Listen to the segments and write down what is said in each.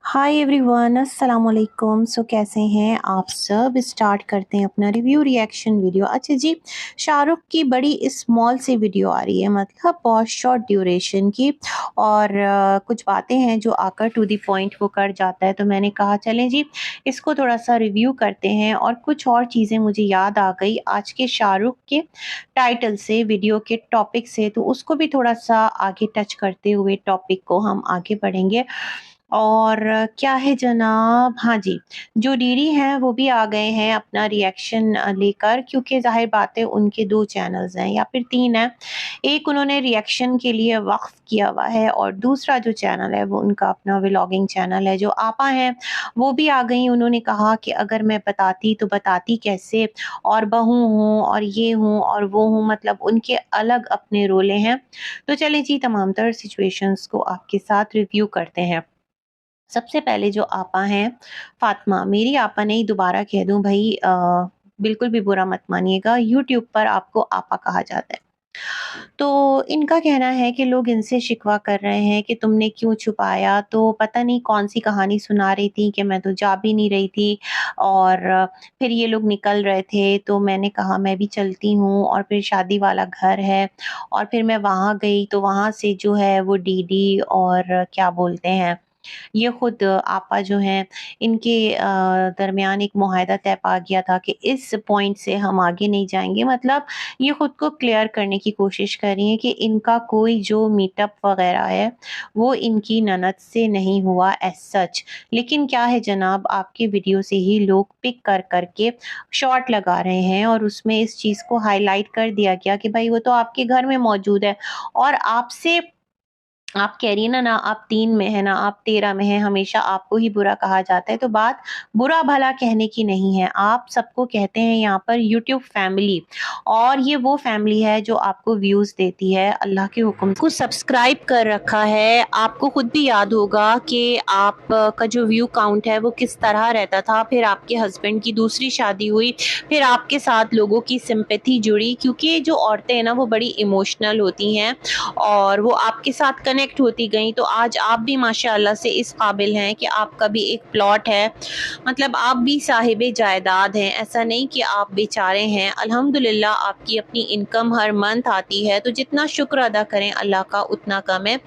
Hi everyone, अस्सलाम वालेकुम। कैसे हैं आप सब। स्टार्ट करते हैं अपना रिव्यू रिएक्शन वीडियो। अच्छा जी, शाहरुख की बड़ी स्मॉल सी वीडियो आ रही है, मतलब बहुत शॉर्ट ड्यूरेशन की, और कुछ बातें हैं जो आकर टू द पॉइंट वो कर जाता है। तो मैंने कहा चलें जी, इसको थोड़ा सा रिव्यू करते हैं। और कुछ और चीज़ें मुझे याद आ गई आज के शाहरुख के टाइटल से, वीडियो के टॉपिक से, तो उसको भी थोड़ा सा आगे टच करते हुए टॉपिक को हम आगे बढ़ेंगे। और क्या है जनाब, हाँ जी, जो डीडी हैं वो भी आ गए हैं अपना रिएक्शन लेकर, क्योंकि ज़ाहिर बात है उनके 2 चैनल्स हैं या फिर 3 हैं। एक उन्होंने रिएक्शन के लिए वक़्फ़ किया हुआ है, और दूसरा जो चैनल है वो उनका अपना व्लॉगिंग चैनल है। जो आपा हैं वो भी आ गईं। उन्होंने कहा कि अगर मैं बताती तो बताती कैसे, और बहू हूँ और ये हूँ और वो हूँ, मतलब उनके अलग अपने रोले हैं। तो चलें जी, तमाम तर सिचुएशंस को आपके साथ रिव्यू करते हैं। सबसे पहले जो आपा हैं, फ़ातिमा, मेरी आपा नहीं, दोबारा कह दूँ भई, बिल्कुल भी बुरा मत मानिएगा, यूट्यूब पर आपको आपा कहा जाता है। तो इनका कहना है कि लोग इनसे शिकवा कर रहे हैं कि तुमने क्यों छुपाया, तो पता नहीं कौन-सी कहानी सुना रही थी कि मैं तो जा भी नहीं रही थी, और फिर ये लोग निकल रहे थे, तो मैंने कहा मैं भी चलती हूँ, और फिर शादी वाला घर है, और फिर मैं वहाँ गई तो वहाँ से जो है वो डीडी और क्या बोलते हैं, ये खुद आपा जो हैं, इनके दरमियान एक मुआहदा तय पा गया था कि इस पॉइंट से हम आगे नहीं जाएँगे। मतलब ये खुद को क्लियर करने की कोशिश कर रही हैं कि इनका कोई जो मीटअप वग़ैरह है, वो इनकी ननद से नहीं हुआ एज़ सच। लेकिन क्या है जनाब, आपके वीडियो से ही लोग पिक कर के शॉट लगा रहे हैं, और उसमें इस चीज़ को हाइलाइट कर दिया गया कि भई वो तो आपके घर में मौजूद है, और आपसे, आप कह रही हैं ना, आप 3 में हैं, ना आप 13 में हैं, हमेशा आपको ही बुरा कहा जाता है। तो बात बुरा-भला कहने की नहीं है, आप सबको कहते हैं यहाँ पर यूट्यूब फैमिली, और ये वो फैमिली है जो आपको व्यूज़ देती है अल्लाह के हुक्म से। को सब्सक्राइब कर रखा है, आपको खुद भी याद होगा कि आप का जो व्यू काउंट है वो किस तरह रहता था। फिर आपके हस्बैंड की दूसरी शादी हुई, फिर आपके साथ लोगों की सिंपैथी जुड़ी, क्योंकि जो औरतें हैं ना वो बड़ी इमोशनल होती हैं, और वो आपके साथ कनेक्ट होती गईं। तो आज आप भी माशाअल्लाह से इस काबिल हैं कि आपका भी एक प्लॉट है, मतलब आप भी साहिबे जायदाद हैं। ऐसा नहीं कि आप बेचारे हैं, अल्हम्दुलिल्लाह आपकी अपनी इनकम हर मंथ आती है, तो जितना शुक्र अदा करें अल्लाह का उतना कम है।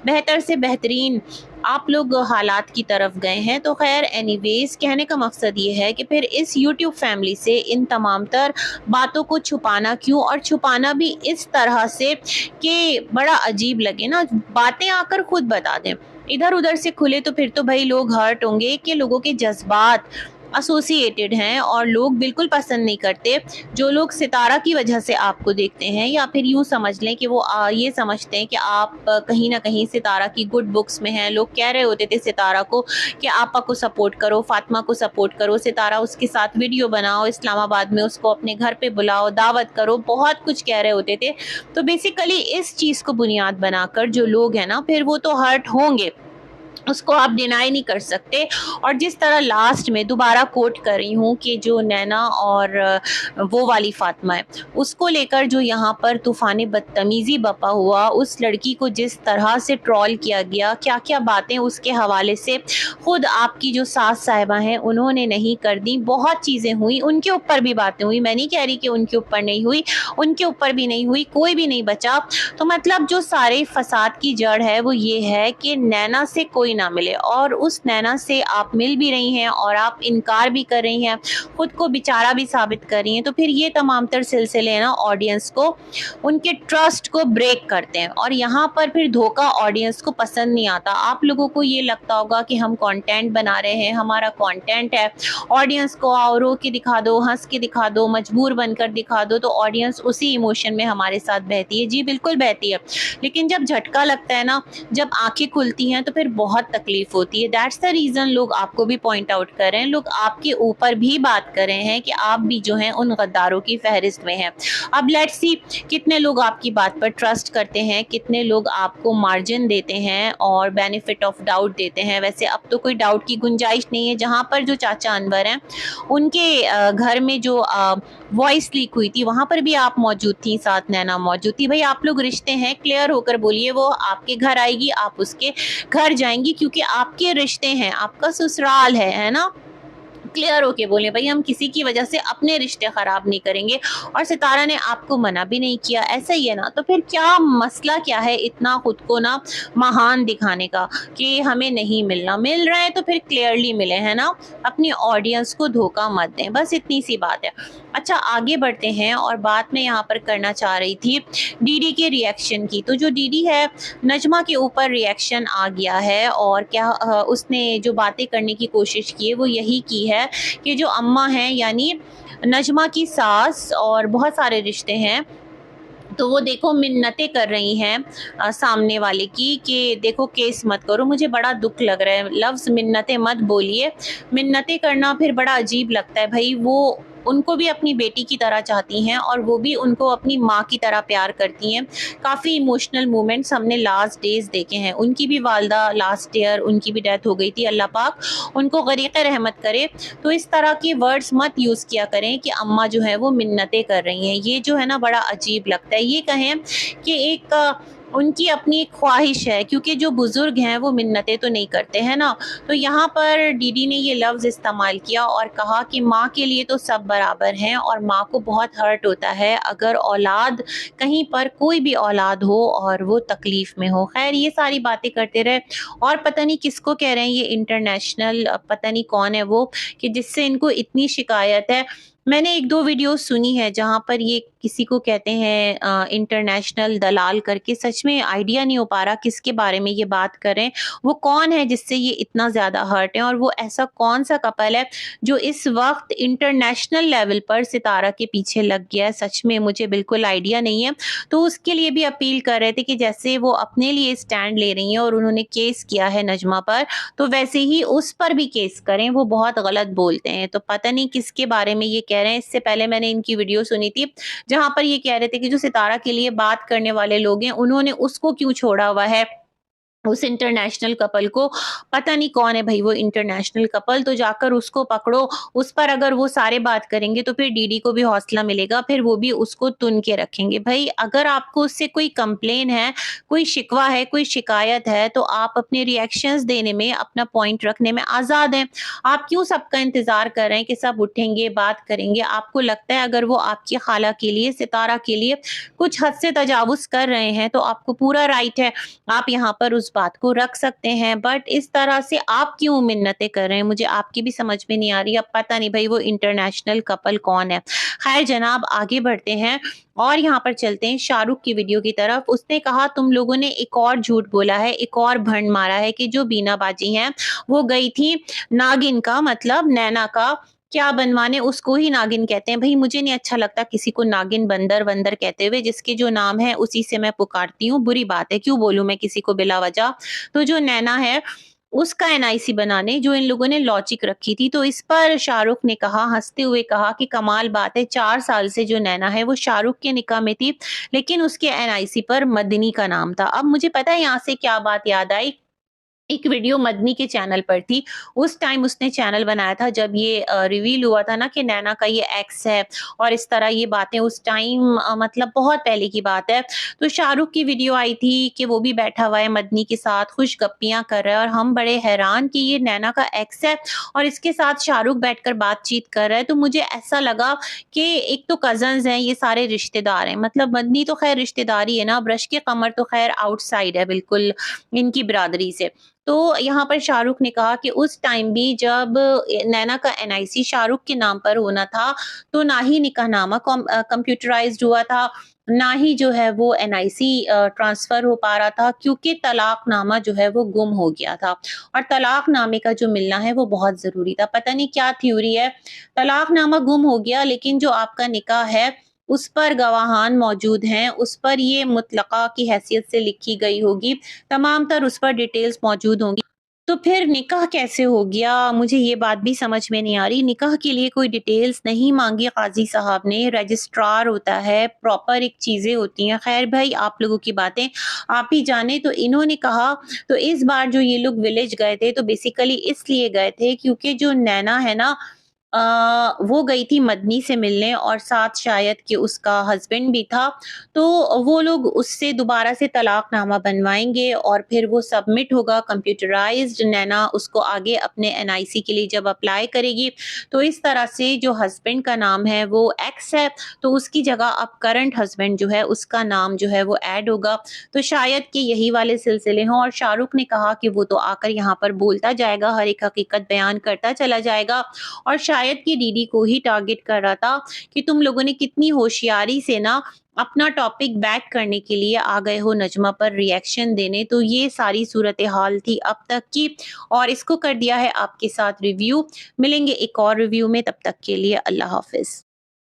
बेहतर से बेहतरीन आप लोग हालात की तरफ गए हैं। तो खैर एनीवेज़, कहने का मकसद ये है कि फिर इस यूट्यूब फैमिली से इन तमाम तर बातों को छुपाना क्यों, और छुपाना भी इस तरह से कि बड़ा अजीब लगे ना, बातें आकर खुद बता दें। इधर-उधर से खुले तो फिर तो भई लोग हर्ट होंगे कि लोगों के जज़्बात एसोसिएटेड हैं, और लोग बिल्कुल पसंद नहीं करते जो लोग सितारा की वजह से आपको देखते हैं, या फिर यूँ समझ लें कि वो ये समझते हैं कि आप कहीं न कहीं सितारा की गुड बुक्स में हैं। लोग कह रहे होते थे सितारा को कि आपा को सपोर्ट करो, फ़ातिमा को सपोर्ट करो, सितारा उसके साथ वीडियो बनाओ, इस्लामाबाद में उसको अपने घर पे बुलाओ, दावत करो, बहुत कुछ कह रहे होते थे। तो बेसिकली इस चीज़ को बुनियाद बनाकर जो लोग हैं ना, फिर वो तो हर्ट होंगे, उसको आप डिनाई नहीं कर सकते। और जिस तरह लास्ट में दोबारा कोट कर रही हूँ कि जो नैना और वो वाली फ़ातिमा है, उसको लेकर जो यहाँ पर तूफ़ान बदतमीज़ी बपा हुआ, उस लड़की को जिस तरह से ट्रोल किया गया, क्या-क्या बातें उसके हवाले से खुद आपकी जो सास साहिबा हैं उन्होंने नहीं कर दी। बहुत चीज़ें हुई, उनके ऊपर भी बातें हुई, मैं नहीं कह रही कि उनके ऊपर नहीं हुई, उनके ऊपर भी नहीं हुई, कोई भी नहीं बचा। तो मतलब जो सारे फ़साद की जड़ है वो ये है कि नैना से कोई ना मिले, और उस नैना से आप मिल भी रही हैं और आप इनकार भी कर रही हैं, खुद को बेचारा भी साबित कर रही हैं। तो फिर ये तमाम तर सिलसिले ना ऑडियंस को, उनके ट्रस्ट को ब्रेक करते हैं, और यहाँ पर फिर धोखा ऑडियंस को पसंद नहीं आता। आप लोगों को ये लगता होगा कि हम कंटेंट बना रहे हैं, हमारा कंटेंट है, ऑडियंस को आओ रो के दिखा दो, हंस के दिखा दो, मजबूर बनकर दिखा दो, तो ऑडियंस उसी इमोशन में हमारे साथ बहती है। जी बिल्कुल बहती है, लेकिन जब झटका लगता है ना, जब आंखें खुलती हैं, तो फिर बहुत तकलीफ होती है। दैट्स द रीज़न लोग आपको भी पॉइंट आउट कर रहे हैं, लोग आपके ऊपर भी बात कर रहे हैं कि आप भी जो हैं उन गद्दारों की फहरिस्त में हैं। अब लेट्स सी कितने लोग आपकी बात पर ट्रस्ट करते हैं, कितने लोग आपको मार्जिन देते हैं और बेनिफिट ऑफ डाउट देते हैं। वैसे अब तो कोई डाउट की गुंजाइश नहीं है। जहाँ पर जो चाचा अनवर हैं, उनके घर में जो वॉइस लीक हुई थी, वहाँ पर भी आप मौजूद थी, साथ नैना मौजूद थी। भाई आप लोग रिश्ते हैं, क्लियर होकर बोलिए। वो आपके घर आएगी, आप उसके घर जाएंगी, करेंगे क्योंकि आपके रिश्ते हैं, आपका ससुराल है ना? क्लियर होके बोले भाई, हम किसी की वजह से अपने रिश्ते खराब नहीं करेंगे। और सितारा ने आपको मना भी नहीं किया, ऐसा ही है ना? तो फिर क्या मसला क्या है इतना खुद को ना महान दिखाने का कि हमें नहीं मिलना? मिल रहा है तो फिर क्लियरली मिले, है ना? अपनी ऑडियंस को धोखा मत दें, बस इतनी सी बात है। अच्छा, आगे बढ़ते हैं और बात मैं यहाँ पर करना चाह रही थी डीडी के रिएक्शन की। तो जो डीडी है, नजमा के ऊपर रिएक्शन आ गया है और क्या उसने जो बातें करने की कोशिश की है वो यही की है कि जो अम्मा हैं यानी नजमा की सास, और बहुत सारे रिश्ते हैं, तो वो देखो मिन्नतें कर रही हैं सामने वाले की कि देखो केस मत करो। मुझे बड़ा दुख लग रहा है, लफ्ज़ मिन्नतें मत बोलिए। मिन्नतें करना फिर बड़ा अजीब लगता है भाई। वो उनको भी अपनी बेटी की तरह चाहती हैं और वो भी उनको अपनी माँ की तरह प्यार करती हैं। काफ़ी इमोशनल मोमेंट्स हमने लास्ट डेज़ देखे हैं। उनकी भी वालदा लास्ट ईयर उनकी भी डेथ हो गई थी, अल्लाह पाक उनको गरीक़े रहमत करे। तो इस तरह के वर्ड्स मत यूज़ किया करें कि अम्मा जो है वो मिन्नतें कर रही हैं। ये जो है ना बड़ा अजीब लगता है। ये कहें कि एक उनकी अपनी एक ख्वाहिश है, क्योंकि जो बुज़ुर्ग हैं वो मिन्नतें तो नहीं करते, है ना? तो यहाँ पर डीडी ने ये लफ्ज़ इस्तेमाल किया और कहा कि माँ के लिए तो सब बराबर हैं और माँ को बहुत हर्ट होता है अगर औलाद कहीं पर कोई भी औलाद हो और वो तकलीफ़ में हो। ख़ैर ये सारी बातें करते रहे और पता नहीं किसको कह रहे हैं ये इंटरनेशनल, पता नहीं कौन है वो, कि जिससे इनको इतनी शिकायत है। मैंने 1-2 वीडियो सुनी है जहाँ पर ये किसी को कहते हैं इंटरनेशनल दलाल करके। सच में आइडिया नहीं हो पा रहा किसके बारे में ये बात कर रहे हैं। वो कौन है जिससे ये इतना ज़्यादा हर्ट है और वो ऐसा कौन-सा कपल है जो इस वक़्त इंटरनेशनल लेवल पर सितारा के पीछे लग गया है? सच में मुझे बिल्कुल आइडिया नहीं है। तो उसके लिए भी अपील कर रहे थे कि जैसे वो अपने लिए स्टैंड ले रही हैं और उन्होंने केस किया है नजमा पर, तो वैसे ही उस पर भी केस करें। वो बहुत गलत बोलते हैं। तो पता नहीं किसके बारे में ये कह रहे हैं। इससे पहले मैंने इनकी वीडियो सुनी थी जहाँ पर ये कह रहे थे कि जो सितारा के लिए बात करने वाले लोग हैं उन्होंने उसको क्यों छोड़ा हुआ है, उस इंटरनेशनल कपल को। पता नहीं कौन है भई वो इंटरनेशनल कपल, तो जाकर उसको पकड़ो। उस पर अगर वो सारे बात करेंगे तो फिर डीडी को भी हौसला मिलेगा, फिर वो भी उसको तुन के रखेंगे। भई अगर आपको उससे कोई कंप्लेन है, कोई शिकवा है, कोई शिकायत है, तो आप अपने रिएक्शंस देने में, अपना पॉइंट रखने में आज़ाद हैं। आप क्यों सबका इंतज़ार कर रहे हैं कि सब उठेंगे, बात करेंगे? आपको लगता है अगर वो आपकी खाला के लिए, सितारा के लिए कुछ हद से तजावुज़ कर रहे हैं तो आपको पूरा राइट है, आप यहाँ पर उस बात को रख सकते हैं। बट इस तरह से आप क्यों मिन्नतें कर रहे हैं? मुझे आपकी भी समझ में नहीं आ रही। अब पता नहीं भई वो इंटरनेशनल कपल कौन है। खैर जनाब, आगे बढ़ते हैं और यहाँ पर चलते हैं शाहरुख की वीडियो की तरफ। उसने कहा तुम लोगों ने एक और झूठ बोला है, एक और भंड मारा है कि जो बीना बाजी हैं वो गई थी नागिन का मतलब नैना का क्या बनवाने, उसको ही नागिन कहते हैं। भई मुझे नहीं अच्छा लगता किसी को नागिन, बंदर-वंदर कहते हुए। जिसके जो नाम है उसी से मैं पुकारती हूँ, बुरी बात है, क्यों बोलूँ मैं किसी को बिला वजह। तो जो नैना है उसका एनआईसी बनाने जो इन लोगों ने लॉजिक रखी थी, तो इस पर शाहरुख ने कहा, हँसते हुए कहा कि कमाल बात है, 4 साल से जो नैना है वो शाहरुख के निकाह में थी, लेकिन उसके एनआईसी पर मदनी का नाम था। अब मुझे पता है यहाँ से क्या बात याद आई, एक वीडियो मदनी के चैनल पर थी। उस टाइम उसने चैनल बनाया था जब ये रिवील हुआ था ना कि नैना का ये एक्स है और इस तरह ये बातें उस टाइम मतलब बहुत पहले की बात है। तो शाहरुख की वीडियो आई थी कि वो भी बैठा हुआ है मदनी के साथ, खुश गप्पियाँ कर रहा है और हम बड़े हैरान कि ये नैना का एक्स है और इसके साथ शाहरुख बैठकर बातचीत कर रहा है। तो मुझे ऐसा लगा कि एक तो कज़न्स हैं, ये सारे रिश्तेदार हैं। मतलब मदनी तो ख़ैर रिश्तेदारी है ना, ब्रश के कमर तो ख़ैर आउटसाइड है बिल्कुल इनकी बिरादरी से। तो यहाँ पर शाहरुख ने कहा कि उस टाइम भी जब नैना का एनआईसी शाहरुख के नाम पर होना था, तो ना ही निकाहनामा कंप्यूटराइज़्ड हुआ था, ना ही जो है वो एनआईसी ट्रांसफ़र हो पा रहा था, क्योंकि तलाक़नामा जो है वो गुम हो गया था और तलाक़नामे का जो मिलना है वो बहुत ज़रूरी था। पता नहीं क्या थ्योरी है, तलाक़नामा गुम हो गया लेकिन जो आपका निकाह है उस पर गवाहान मौजूद हैं, उस पर ये मुतलक़ा की हैसियत से लिखी गई होगी, तमाम तर उस पर डिटेल्स मौजूद होंगी। तो फिर निकाह कैसे हो गया? मुझे ये बात भी समझ में नहीं आ रही। निकाह के लिए कोई डिटेल्स नहीं माँगी काज़ी साहब ने, रजिस्ट्रार होता है, प्रॉपर एक चीज़ें होती हैं। ख़ैर भाई आप लोगों की बातें आप ही जानें। तो इन्होंने कहा, तो इस बार जो ये लोग विलेज गए थे तो बेसिकली इसलिए गए थे क्योंकि जो नैना है ना वो गई थी मदनी से मिलने और साथ शायद कि उसका हस्बैंड भी था। तो वो लोग उससे दोबारा से तलाकनामा बनवाएँगे और फिर वो सबमिट होगा कंप्यूटराइज़्ड। नैना उसको आगे अपने एनआईसी के लिए जब अप्लाई करेगी, तो इस तरह से जो हस्बैंड का नाम है वो एक्स है, तो उसकी जगह अब करंट हस्बैंड जो है उसका नाम जो है वो ऐड होगा। तो शायद कि यही वाले सिलसिले हों और शाहरुख ने कहा कि वो तो आकर यहाँ पर बोलता जाएगा, हर एक हकीकत बयान करता चला जाएगा और शायद कि डीडी को ही टारगेट कर रहा था कि तुम लोगों ने कितनी होशियारी से ना अपना टॉपिक बैक करने के लिए आ गए हो नजमा पर रिएक्शन देने। तो ये सारी सूरत हाल थी अब तक की और इसको कर दिया है आपके साथ रिव्यू। मिलेंगे एक और रिव्यू में, तब तक के लिए अल्लाह हाफिज।